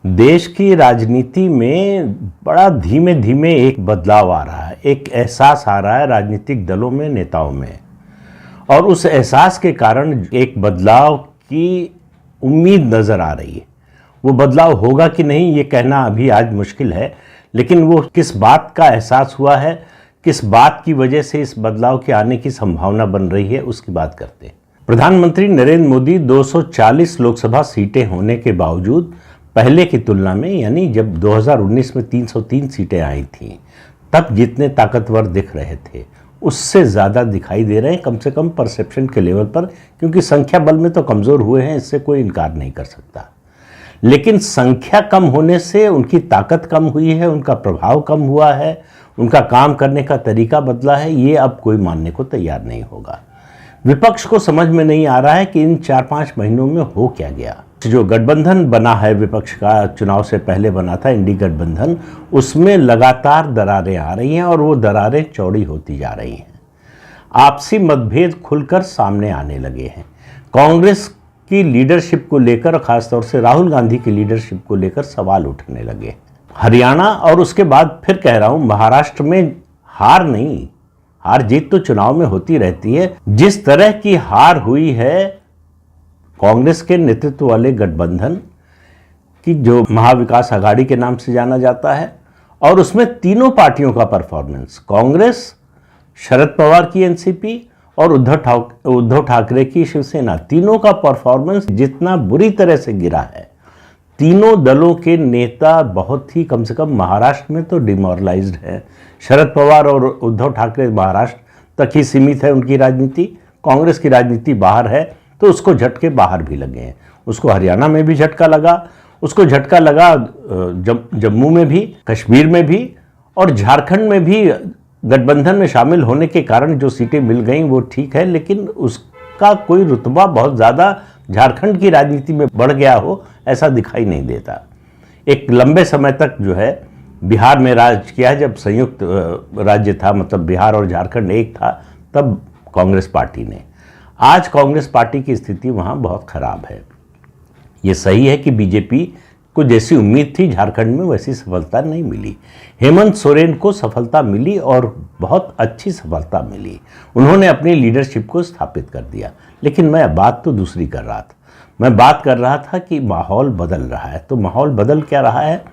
देश की राजनीति में बड़ा धीमे धीमे एक बदलाव आ रहा है, एक एहसास आ रहा है राजनीतिक दलों में, नेताओं में। और उस एहसास के कारण एक बदलाव की उम्मीद नज़र आ रही है। वो बदलाव होगा कि नहीं ये कहना अभी आज मुश्किल है, लेकिन वो किस बात का एहसास हुआ है, किस बात की वजह से इस बदलाव के आने की संभावना बन रही है, उसकी बात करते हैं। प्रधानमंत्री नरेंद्र मोदी 240 लोकसभा सीटें होने के बावजूद पहले की तुलना में, यानी जब 2019 में 303 सीटें आई थीं, तब जितने ताकतवर दिख रहे थे उससे ज़्यादा दिखाई दे रहे हैं, कम से कम परसेप्शन के लेवल पर। क्योंकि संख्या बल में तो कमज़ोर हुए हैं, इससे कोई इनकार नहीं कर सकता, लेकिन संख्या कम होने से उनकी ताकत कम हुई है, उनका प्रभाव कम हुआ है, उनका काम करने का तरीका बदला है, ये अब कोई मानने को तैयार नहीं होगा। विपक्ष को समझ में नहीं आ रहा है कि इन 4-5 महीनों में हो क्या गया। जो गठबंधन बना है विपक्ष का, चुनाव से पहले बना था इंडी गठबंधन, उसमें लगातार दरारें आ रही हैं और वो दरारें चौड़ी होती जा रही हैं। आपसी मतभेद खुलकर सामने आने लगे हैं। कांग्रेस की लीडरशिप को लेकर, खासतौर से राहुल गांधी की लीडरशिप को लेकर सवाल उठने लगे। हरियाणा और उसके बाद फिर कह रहा हूं, महाराष्ट्र में हार नहीं, हार जीत तो चुनाव में होती रहती है। जिस तरह की हार हुई है कांग्रेस के नेतृत्व वाले गठबंधन की, जो महाविकास आघाड़ी के नाम से जाना जाता है, और उसमें तीनों पार्टियों का परफॉर्मेंस, कांग्रेस, शरद पवार की एनसीपी और उद्धव ठाकरे की शिवसेना, तीनों का परफॉर्मेंस जितना बुरी तरह से गिरा है, तीनों दलों के नेता बहुत ही, कम से कम महाराष्ट्र में तो डिमोरलाइज्ड है। शरद पवार और उद्धव ठाकरे महाराष्ट्र तक ही सीमित है उनकी राजनीति, कांग्रेस की राजनीति बाहर है, तो उसको झटके बाहर भी लगे हैं। उसको हरियाणा में भी झटका लगा, उसको झटका लगा जम्मू में भी, कश्मीर में भी, और झारखंड में भी। गठबंधन में शामिल होने के कारण जो सीटें मिल गई वो ठीक है, लेकिन उसका कोई रुतबा बहुत ज़्यादा झारखंड की राजनीति में बढ़ गया हो ऐसा दिखाई नहीं देता। एक लंबे समय तक जो है बिहार में राज किया, जब संयुक्त राज्य था, मतलब बिहार और झारखंड एक था, तब कांग्रेस पार्टी ने। आज कांग्रेस पार्टी की स्थिति वहाँ बहुत ख़राब है। ये सही है कि बीजेपी को जैसी उम्मीद थी झारखंड में वैसी सफलता नहीं मिली। हेमंत सोरेन को सफलता मिली और बहुत अच्छी सफलता मिली, उन्होंने अपनी लीडरशिप को स्थापित कर दिया। लेकिन मैं बात तो दूसरी कर रहा था। मैं बात कर रहा था कि माहौल बदल रहा है। तो माहौल बदल क्या रहा है?